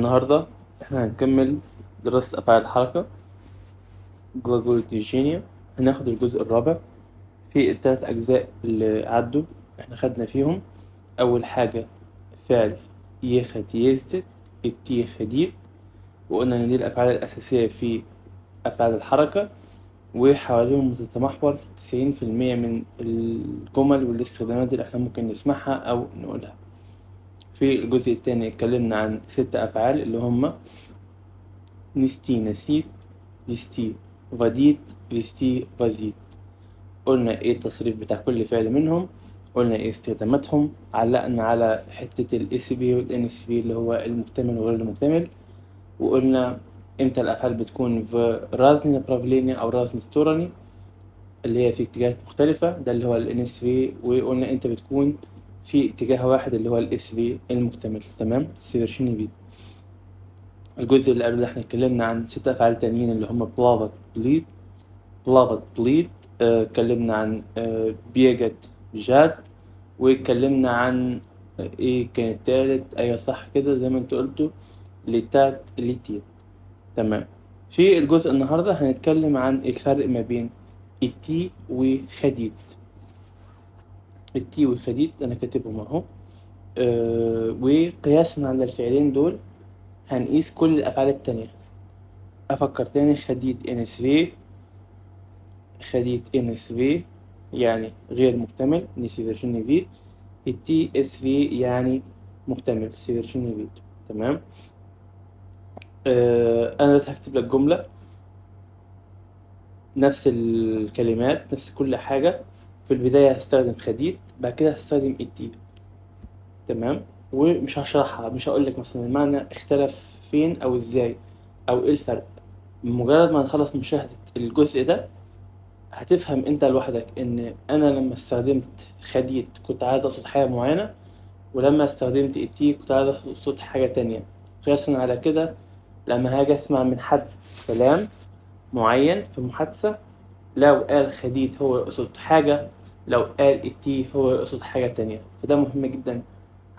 النهاردة احنا هنكمل دراسة أفعال الحركة جلاجولوجينيا. هناخد الجزء الرابع في الثلاث أجزاء اللي عدوا. احنا خدنا فيهم أول حاجة فعل يختيزت التي خديد، وقلنا إن دي الأفعال الأساسية في أفعال الحركة، وحواليهم بتتمحور 90% من الجمل والاستخدامات اللي احنا ممكن نسمعها أو نقولها. في الجزء الثاني اتكلمنا عن 6 أفعال اللي هم نستي نسيت، فيستي فاديت، فيستي فازيت. قلنا ايه التصريف بتاع كل فعل منهم، قلنا ايه استخداماتهم، علقنا على حتة الاس بي والان اس بي اللي هو المكتمل وغير المكتمل، وقلنا امتى الافعال بتكون في رازني نبرافليني او رازني ستوراني اللي هي في اتجاهات مختلفة، ده اللي هو الان اس في، وقلنا امتى بتكون في اتجاه واحد اللي هو الاس في المكتمل. تمام، سيفرشيني بي. الجزء اللي قبل ده احنا اتكلمنا عن 6 أفعال تانيين اللي هم بلافت بليد، بلافت بليد. اتكلمنا عن بيجت جاد، واتكلمنا عن ايه كان التالت، ايوه صح كده زي ما انت قلتوا، ليتات ليتيت. تمام. في الجزء النهاردة هنتكلم عن الفرق ما بين التي وخديد. التي وخديد انا كاتبهم اهو. وقياسا على الفعلين دول هنقيس كل الأفعال التانية. أفكر تاني، خديت انس في، خديت انس في يعني غير مكتمل نسيفرشيني فيت، التي اس في يعني مكتمل سيفرشيني فيت. تمام. أنا دلوقتي هكتب لك جملة نفس الكلمات نفس كل حاجة. في البداية هستخدم خديت، بعد كده هستخدم التي. تمام. ومش هشرحها، مش هقول لك مثلا المعنى اختلف فين أو ازاي أو ايه الفرق. مجرد ما نخلص مشاهدة الجزء ده هتفهم انت لوحدك ان انا لما استخدمت خديد كنت عايز اقصد حاجة معينة، ولما استخدمت التي كنت عايز اقصد حاجة تانية. قياسا على كده لما هاجي اسمع من حد كلام معين في محادثة، لو قال خديد هو يقصد حاجة، لو قال التي هو يقصد حاجة تانية. فده مهم جدا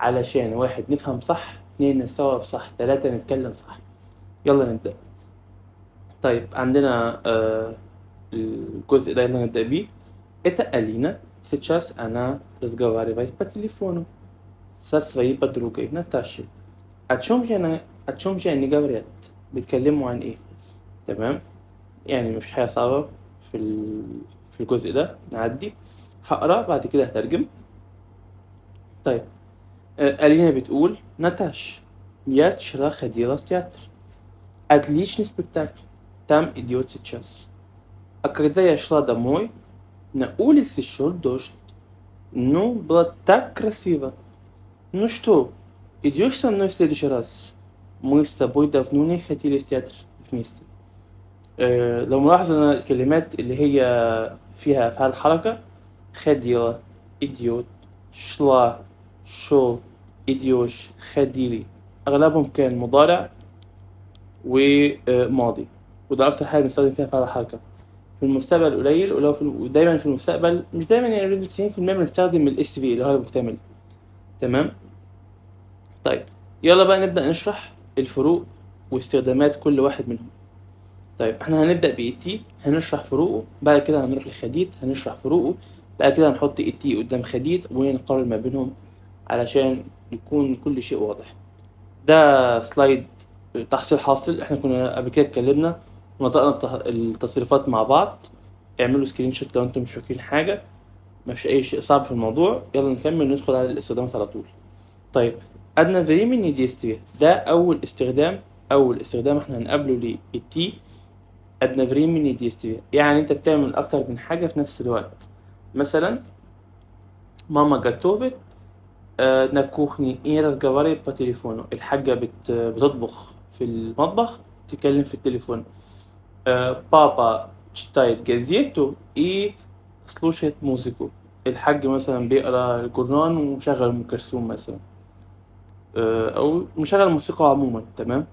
علشان 1 نفهم صح، 2 نستوعب صح، 3 نتكلم صح. يلا نبدأ. طيب عندنا الجزء ده اللي هنبدأ بيه. Это Алина. Сейчас она разговаривает по телефону со своей подругой Наташей. о чем же они говорят؟ بيتكلموا عن ايه؟ تمام. يعني مفيش حاجة صعبة في الجزء ده، نعدي. هقرا بعد كده هترجم. طيب. ألينا بتقول: ناتاش, я вчера ходила в театр. Отличный спектакль. Там идет сейчас. А когда я шла домой, на улице шел дождь. Ну, было так красиво. Ну что, идешь со мной в следующий раз? Мы с тобой давно не ходили в театр вместе. لو ملاحظ ان الكلمات اللي هي فيها افعال حركة: خديرة، إديوت، شلا، شو، إديوش، خديري، أغلبهم كان مضارع وماضي، وده أكتر حاجة بنستخدم فيها افعال الحركة. في المستقبل قليل، ودايما في المستقبل، مش دايما، يعني 90% بنستخدم الاس في اللي هو المكتمل. تمام. طيب يلا بقى نبدأ نشرح الفروق واستخدامات كل واحد منهم. طيب احنا هنبدأ بإتي، هنشرح فروقه، بعد كده هنروح لخديد هنشرح فروقه، بعد كده هنحط إتي قدام خديد ونقارن ما بينهم علشان يكون كل شيء واضح. ده سلايد تحصيل حاصل، احنا كنا قبل كده اتكلمنا ونطقنا التصريفات مع بعض. اعملوا سكرين شوت لو انتم مش فاكرين حاجة، مفيش أي شيء صعب في الموضوع. يلا نكمل ندخل على الاستخدامات على طول. طيب одновременные действия ده أول استخدام احنا هنقابله للتي. одновременные действия يعني انت بتعمل أكتر من حاجة في نفس الوقت. مثلا ماما готовит на кухне и разговаривает по телефону. الحاجة بتطبخ في المطبخ تتكلم في التليفون. بابا читает газету и слушает музыку. الحاج مثلا بيقرا الجورنال ومشغل ام كلثوم مثلا، او مشغل موسيقى عموما. تمام.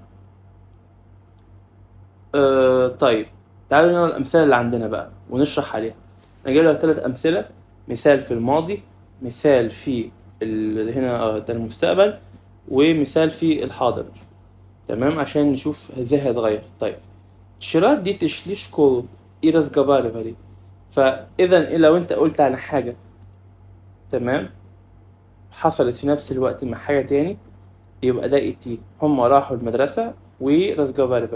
طيب تعالوا نقرا الامثله اللي عندنا بقى ونشرح عليها. انا جايب لك 3 امثله، مثال في الماضي، مثال في هنا ده المستقبل، ومثال في الحاضر. تمام، عشان نشوف ازاي هيتغير. طيب شراط دي تشليش كولو إيرز جباري. فإذا لو أنت قلت على حاجة تمام حصلت في نفس الوقت مع حاجة تاني، يبقى ده إتي. هم راحوا المدرسة ورز جباري،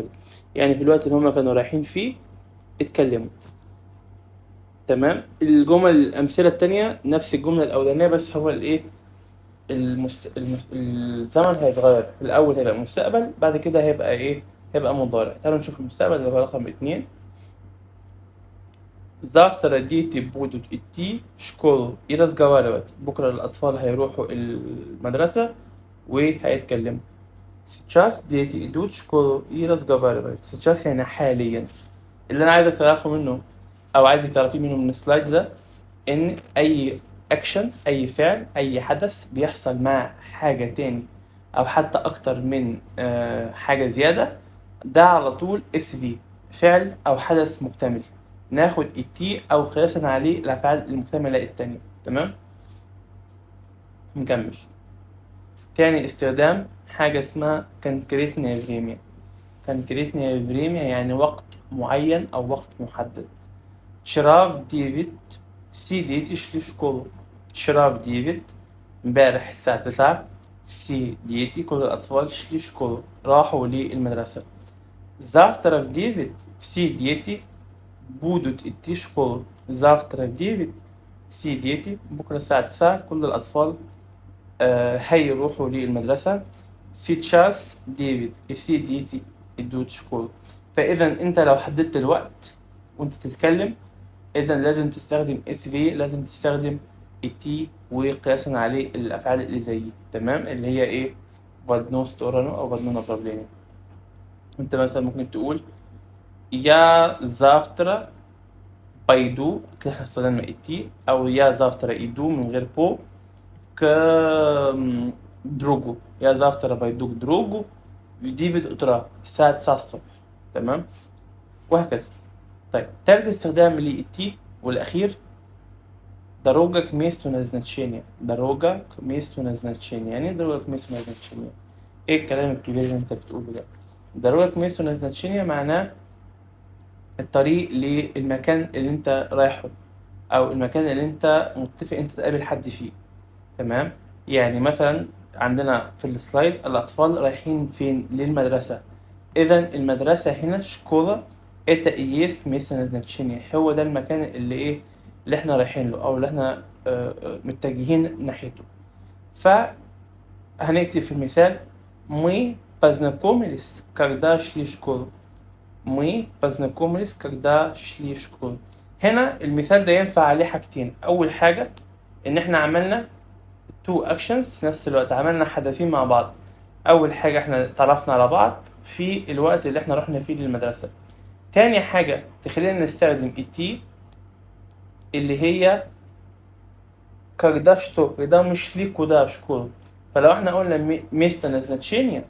يعني في الوقت اللي هم كانوا رايحين فيه اتكلموا. تمام. الأمثلة التانية نفس الجملة الأولانية، بس هو الإيه الزمن هيتغير. في الأول هيبقى مستقبل، بعد كده هيبقى إيه، هيبقى مضارع. تعالوا نشوف المستقبل اللي هو رقم 2. Завтра дети будут идти в школу и разговаривать. بكرة الأطفال هيروحوا المدرسة وهيتكلموا. Сейчас дети идут в школу и разговаривают. Сейчас يعني حاليا. اللي أنا عايزك تعرفه منه أو عايزك تعرفيه منه من السلايد ده، إن أي أكشن، أي فعل، أي حدث بيحصل مع حاجة تاني أو حتى أكتر من حاجة زيادة، ده على طول SV، فعل أو حدث مكتمل. ناخد التي أو قياسا عليه الأفعال المكتملة التانية. تمام، نكمل. تاني استخدام حاجة اسمها كونكريتنيا فريميا. كونكريتنيا فريميا يعني وقت معين أو وقت محدد. شراف ديفيد سيديتي شلي في شكولو. شراف ديفيد امبارح الساعة 9 سي ديتي كل الأطفال شلي في شكولو راحوا للمدرسة. завтра в 9 все дети будут идти в школу. завтра в 9 все дети بكرة الساعة 9 كل الأطفال هيروحوا للمدرسة. сейчас 9 все дети идут в школу. فإذا أنت لو حددت الوقت وأنت تتكلم، إذا لازم تستخدم SV، لازم تستخدم التي وقياسا عليه الأفعال اللي زي تمام، اللي هي إيه فادنو ستورانو أو فادنو نابرابليني. أنت مثلا ممكن تقول يا завтра بايدو، كده احنا استخدمنا التي، أو يا завтра يدو من غير بو ك دروجو. يا завтра بايدو دروجو في 9 утра الساعة 9 الصبح. تمام، وهكذا. طيب تالت استخدام للتي والأخير دروجة كميستو نازناتشينيا. دروجة كميستو نازناتشينيا يعني دروجة كميستو نازناتشينيا. ايه الكلام الكبير اللي انت بتقوله ده؟ دروجة كميستو نازناتشينيا معناه الطريق للمكان اللي انت رايحه، او المكان اللي انت متفق انت تقابل حد فيه. تمام، يعني مثلا عندنا في السلايد الأطفال رايحين فين؟ للمدرسة. إذا المدرسة هنا شكولا إتا إيست ميسا نازناتشينيا، هو ده المكان اللي إيه اللي إحنا رايحين له أو اللي إحنا متجهين ناحيته. فهنكتب في المثال мы познакомились когда шли в школу. мы познакомились когда шли в школу. هنا المثال ده ينفع عليه حاجتين. أول حاجة إن إحنا عملنا تو اكشنز في نفس الوقت، عملنا حدثين مع بعض. اول حاجه احنا تعرفنا على بعض في الوقت اللي احنا رحنا فيه للمدرسه. تاني حاجه تخلينا نستخدم التي اللي هي كارداشتو، ده مش ليكو ده في شكول. فلو احنا قلنا ميستا نازناتشينيا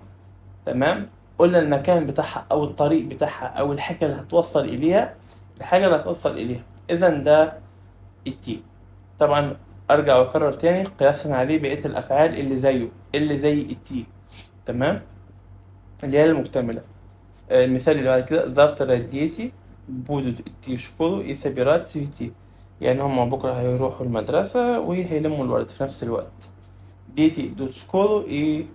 تمام، قلنا المكان بتاعها او الطريق بتاعها او الحاجه اللي هتوصل اليها، اذا ده التي. طبعا ارجع واكرر تاني قياسا عليه بقيه الافعال اللي زيه، اللي زي التي. تمام، اللي هي المكتمله. المثال اللي بعد كده завтра дети будут идти в школу и собирать цветы. يعني هم بكره هيروحوا المدرسه وهيلموا الورد في نفس الوقت. дети идут в школу и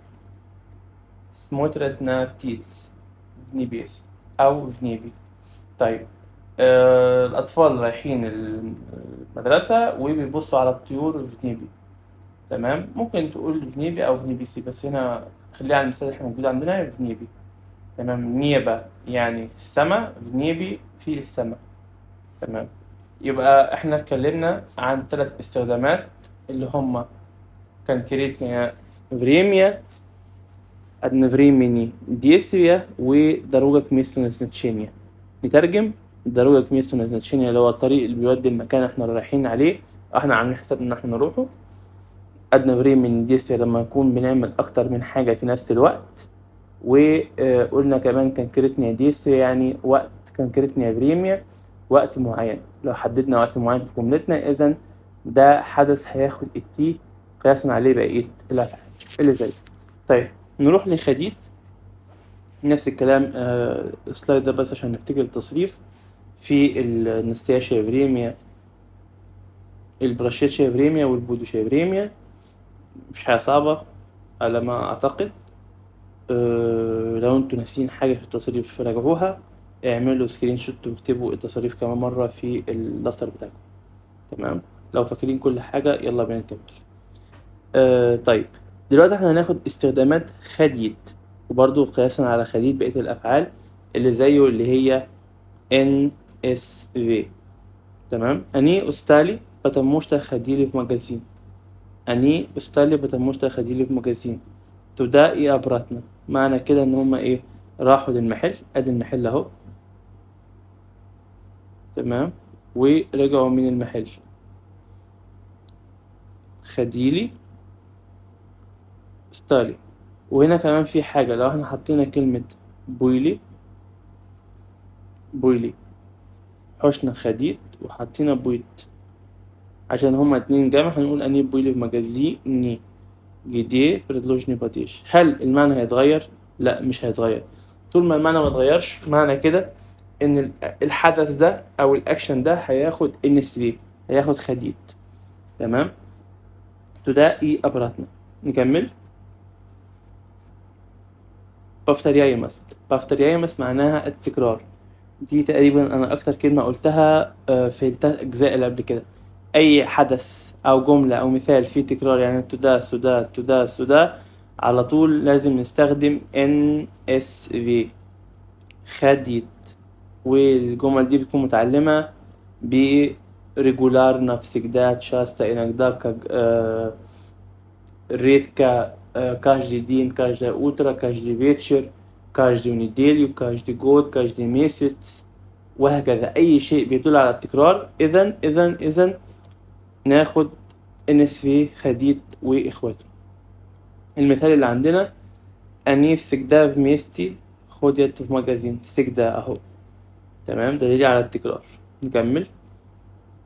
смотрят на птиц в небес او в небе. طيب الأطفال رايحين المدرسة وبيبصوا على الطيور في نيبي. تمام، ممكن تقول في نيبي أو في نيبي سي، بس هنا خليها على المثال اللي احنا موجود عندنا في نيبي. تمام، نيبة يعني السماء، في نيبي في السماء. تمام، يبقى احنا اتكلمنا عن 3 استخدامات اللي هما конкретное время, одновременные действия ودروجة к месту назначения. نترجم دروجة к месту назначения اللي هو الطريق اللي بيودي المكان احنا رايحين عليه، احنا عاملين حساب ان احنا نروحه. одновременные действия لما نكون بنعمل اكتر من حاجة في نفس الوقت. وقلنا كمان конкретное действие يعني وقت، конкретное время وقت معين. لو حددنا وقت معين في جملتنا اذا ده حدث هياخد التي قياسا عليه بقية الافعال اللي زي. طيب نروح لخديد. نفس الكلام السلايد ده بس عشان نفتكر التصريف. في النستاشيا فريميا، البراشيتشيا فريميا والبودوشيا فريميا، مش حاجة صعبة على ما أعتقد. لو انتوا ناسين حاجة في التصريف راجعوها، اعملوا سكرين شوت واكتبوا التصاريف كمان مرة في الدفتر بتاعكم. تمام، لو فاكرين كل حاجة يلا بينا نكمل. طيب دلوقتي احنا هناخد استخدامات خديد، وبرضو قياسا على خديد بقية الأفعال اللي زيه اللي هي NSV. تمام، أني أستالي بتموشتا خديلي في مجازين. أني أستالي بتموشتا خديلي في مجازين. تدائي أبراتنا، معنى كده إن هما إيه، راحوا للمحل، أدي المحل أهو. تمام، ورجعوا من المحل. خديلي ستالي. وهنا كمان في حاجة، لو احنا حطينا كلمة بويلي، بويلي حشنا خديد وحطينا بويت عشان هما اتنين جمع، هنقول أني بويلي في مجازيني جديه بردلوجني باتيش. هل المعنى هيتغير؟ لا مش هيتغير. طول ما المعنى ما اتغيرش معنى كده ان الحدث ده او الاكشن ده هياخد NSV، هياخد خديد. تمام، تدائي أبراتنا. نكمل. بافتريايمس، بافتريايمس معناها التكرار. دي تقريبا انا اكتر كلمة قلتها في التلات اجزاء اللي قبل كده. اي حدث او جملة او مثال فيه تكرار، يعني تدا سدا تدا سدا، على طول لازم نستخدم NSV خديت. والجمل دي بتكون متعلمة بريجولار نفسجدات شاستا انكدا ريتكا каждый день, каждое утро, каждый вечер, каждую неделю, каждый год, каждый месяц، وهكذا. أي شيء بيدل على التكرار. إذن ناخد NSV خديد وإخواته. المثال اللي عندنا أني всегда вместе ходят в магазин. всегда أهو. تمام، ده دليل على التكرار. نكمل.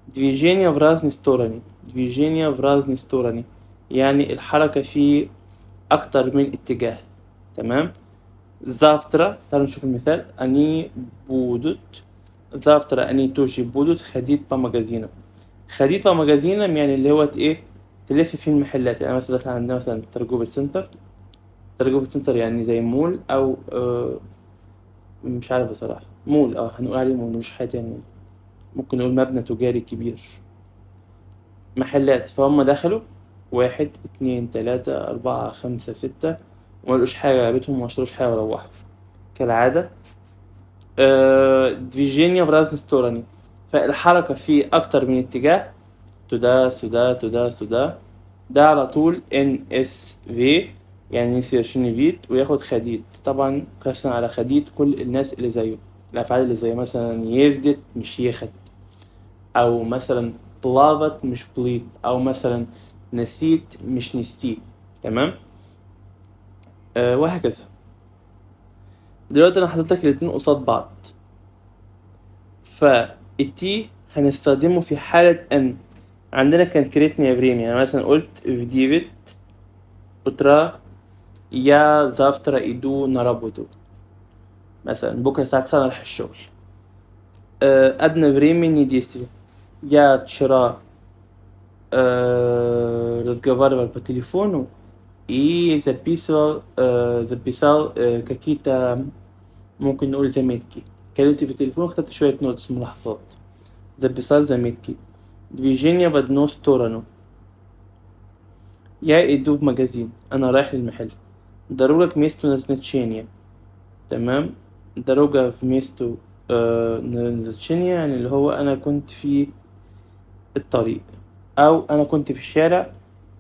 движение в разные стороны. движение в разные стороны يعني الحركة في أكتر من اتجاه. تمام. завтра، تعالوا نشوف المثال. أني будут завтра أني توشي будут ходить по магазинам. ходить по магазинам يعني اللي هو إيه، تلف في المحلات. يعني مثلا عندنا مثلا ترجوبة سنتر. ترجوبة سنتر يعني زي مول أو مش عارف بصراحة. مول هنقول عليه مول، مش حاجة تانية. ممكن نقول مبنى تجاري كبير، محلات. فهم دخلوا 1 2 3 4 5 6 وملقوش حاجة، بيتهم مشتروش حاجة وروحوا كالعادة. движение в разные стороны، فالحركة في أكتر من اتجاه. تدا سدا تدا سدا، ده على طول NSV يعني سيرشنيفيت وياخد خديد. طبعا قياسا على خديد كل الناس اللي زيه، الأفعال اللي زي مثلا يزدت مش يخد، أو مثلا بلافت مش بليت، أو مثلا نسيت مش نستي. تمام. وهكذا. دلوقتي أنا حطيتك الاتنين قصاد بعض، فالتي هنستخدمه في حالة أن عندنا كان كريتني فريم. يعني مثلا قلت في ديفيد أترا يا завтра иду на работу، مثلا بكرة الساعة 9 رايح الشغل. одно времени действия. Я вчера разговаривал по телефону и записал какие-то ممكن نقول заметки. كلمت في التليفون وكتبت شوية نوتس، ملاحظات. записал заметки. движение в одну сторону. Я иду в магазин، أنا رايح للمحل. дорога к месту назначения. تمام. дорога в месту назначения يعني اللي هو أنا كنت في الطريق، أو أنا كنت في الشارع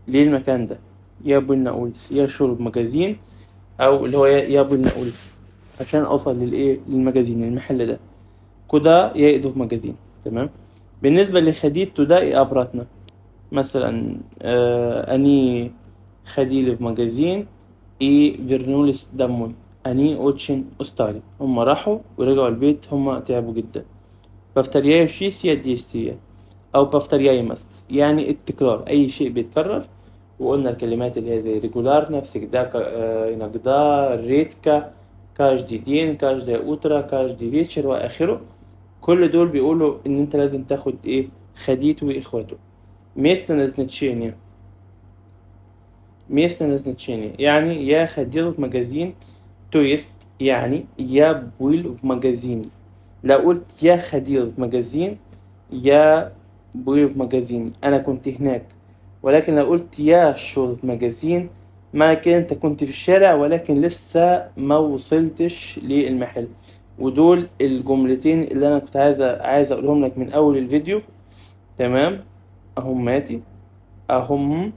للمكان ده. يا بولناولس يا شرب مجازين، أو اللي هو يا بولناولس عشان أوصل للمجازين المحل ده. كدا يقدو في مجازين. تمام. بالنسبة لخديد تدائي أبراتنا، مثلا أني خديلي في مجازين إي فيرنولس دموي أني أوتشن أستاري. هم راحوا ورجعوا البيت، هم تعبوا جدا. بافترياي شيسيا ديستيا أو بافترياي ماست يعني التكرار، أي شيء بيتكرر. وقلنا الكلمات اللي هي زي ريجولار نفسك دا نقدا ريتكا كاش دي دين، كاش دي اوترا، كاش دي فيتشر واخره. كل دول بيقولوا ان انت لازم تاخد ايه خديت واخواته. ميستنا значение. ميستنا значение يعني я ходил в магазин. То есть يعني я был в магазине. لو قلت я ходил в магазин я был в магазине أنا كنت هناك. ولكن لو قلت я шел в магазин معنى كده أنت كنت في الشارع ولكن لسه ما وصلتش للمحل. ودول الجملتين اللي أنا كنت عايز أقولهم لك من أول الفيديو. تمام. أهماتي أهم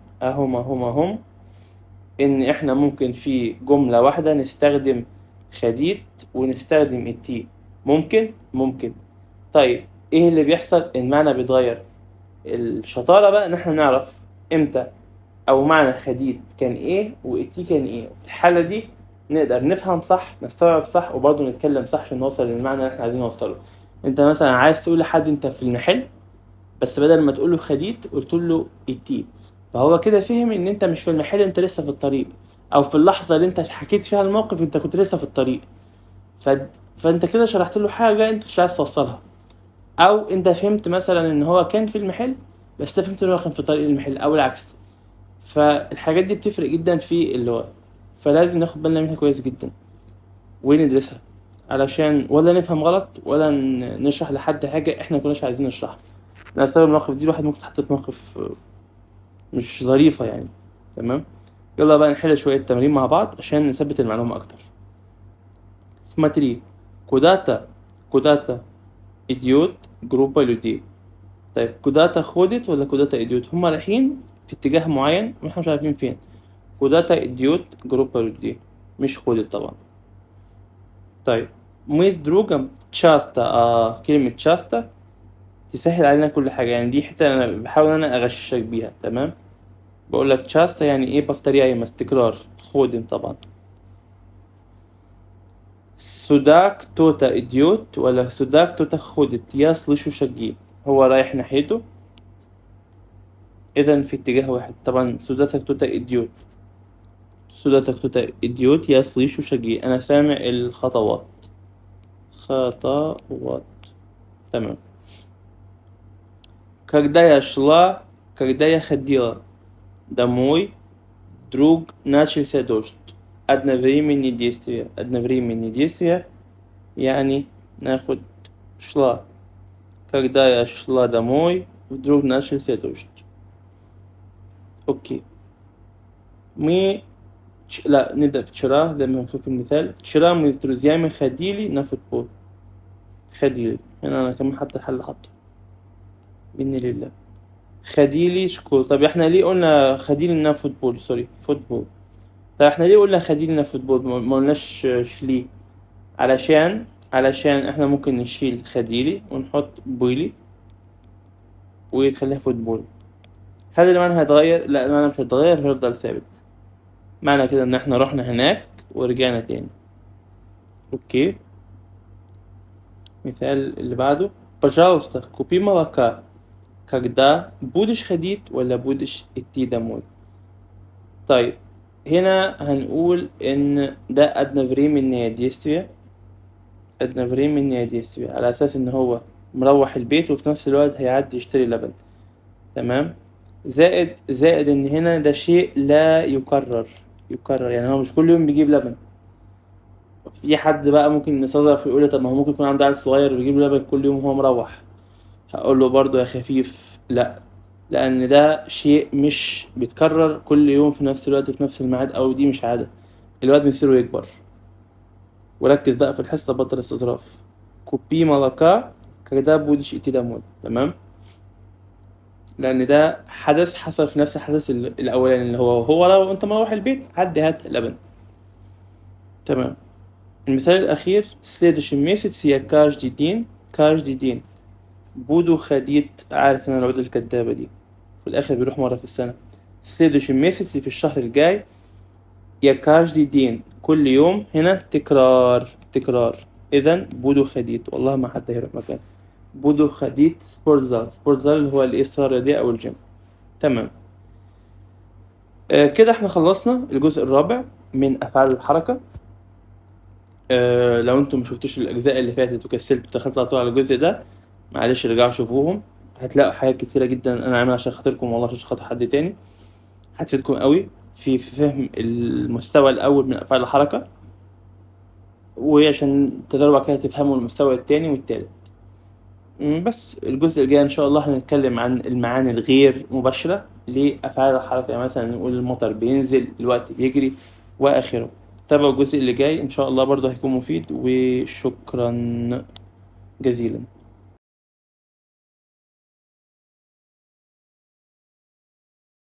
إن إحنا ممكن في جملة واحدة نستخدم خديت ونستخدم التي. ممكن. طيب إيه اللي بيحصل؟ المعنى بيتغير. الشطارة بقى إن إحنا نعرف إمتى أو معنى خديت كان إيه والتي كان إيه. في الحالة دي نقدر نفهم صح، نستوعب صح، وبرضه نتكلم صح عشان نوصل للمعنى اللي إحنا عايزين نوصله. أنت مثلا عايز تقول لحد أنت في المحل، بس بدل ما تقول له خديت قلت له التي، فهو كده فهم ان انت مش في المحل، انت لسه في الطريق، او في اللحظه اللي انت حكيت فيها الموقف انت كنت لسه في الطريق. فانت كده شرحت له حاجه انت مش عايز توصلها. او انت فهمت مثلا ان هو كان في المحل بس انت فهمت ان هو كان في طريق المحل او العكس. فالحاجات دي بتفرق جدا في اللغه، فلازم ناخد بالنا منها كويس جدا وندرسها علشان ولا نفهم غلط ولا نشرح لحد حاجه احنا مكناش عايزين نشرحها. لأن بسبب المواقف دي الواحد ممكن يتحط في موقف مش ظريفة يعني. تمام. يلا بقى نحل شوية تمارين مع بعض عشان نثبت المعلومة أكتر. سماتري كوداتا إديوت جروبا لودي. طيب كوداتا خودت ولا كوداتا إديوت؟ هما رايحين في اتجاه معين واحنا مش عارفين فين. كوداتا إديوت جروبا لودي مش خودت طبعا. طيب ميز دروجم تشاستا. كلمة تشاستا تسهل علينا كل حاجة يعني. دي حتة أنا بحاول أنا أغششك بيها. تمام. بقول لك تشاستا يعني ايه بفتريا تكرار. خودم طبعا. سوداك توتا إديوت ولا سوداك توتا خودت؟ يا слышу شجي. هو رايح ناحيته إذا في اتجاه واحد. طبعا سوداتك توتا إديوت. سوداتك توتا إديوت يا слышу شجي. أنا سامع الخطوات. تمام. когда я ходила домой, друг начался дождь. одновременные действия يعني ناخد шла. когда я шла домой вдруг начался дождь. اوكي. لا نبدأ вчера زي ما مكتوب في المثال. вчера мы с друзьями ходили на футбол. هنا أنا كمان حتى الحل حطه بإذن الله. خديلي شكول. طب احنا ليه قلنا خديلنا فوتبول؟ فوتبول. طب احنا ليه قلنا خديلنا فوتبول ما قلناش شلي؟ علشان احنا ممكن نشيل خديلي ونحط بويلي ويخليها فوتبول. هل المعنى هيتغير؟ لا المعنى مش هيتغير، هيفضل ثابت. معنى كده ان احنا رحنا هناك ورجعنا تاني. اوكي. مثال اللي بعده. пожалуйста купи молока. когда будешь ходить ولا будешь идти домой. طيب هنا هنقول ان ده одновременное действие على اساس ان هو مروح البيت وفي نفس الوقت هيعدي يشتري لبن. تمام. زائد ان هنا ده شيء لا يكرر يعني هو مش كل يوم بيجيب لبن. في حد بقى ممكن يستظرف ويقول طب ما هو ممكن يكون عنده عيل صغير ويجيب لبن كل يوم وهو مروح. هقول له برضو يا خفيف لا، لان ده شيء مش بيتكرر كل يوم في نفس الوقت في نفس الميعاد، او دي مش عادة. الواد بيصير يكبر. وركز بقى في الحصة بطل استظراف. كوبي ملكا كده بودش ايتي دمود. تمام. لان ده حدث حصل في نفس الحدث الاولاني اللي هو لو انت مروح البيت عدي هات لبن. تمام. المثال الاخير следующий месяц я каждый день بودو خديت. عارف ان العود الكدابة دي في الاخر بيروح مرة في السنة. следующий месяц في الشهر الجاي. يا каждый دين كل يوم. هنا تكرار. اذا بودو خديت. والله ما حد هيروح مكان. بودو خديت سبورتزال اللي هو الإصرار دي او الجيم. تمام. كده احنا خلصنا الجزء الرابع من افعال الحركة. لو انتم مشفتوش الأجزاء اللي فاتت وكسلتوا دخلت على طول على الجزء ده، معلش رجعوا شوفوهم. هتلاقوا حاجات كتيرة جدا أنا عاملها عشان خاطركم والله، مش عشان خاطر حد تاني. هتفيدكم قوي في فهم المستوى الأول من أفعال الحركة، وعشان تقدروا بعد كده تفهموا المستوى التاني والتالت. بس الجزء الجاي إن شاء الله هنتكلم عن المعاني الغير مباشرة لأفعال الحركة، يعني مثلا نقول المطر بينزل، الوقت بيجري، وآخره. تابعوا الجزء اللي جاي إن شاء الله، برضه هيكون مفيد. وشكرا جزيلا.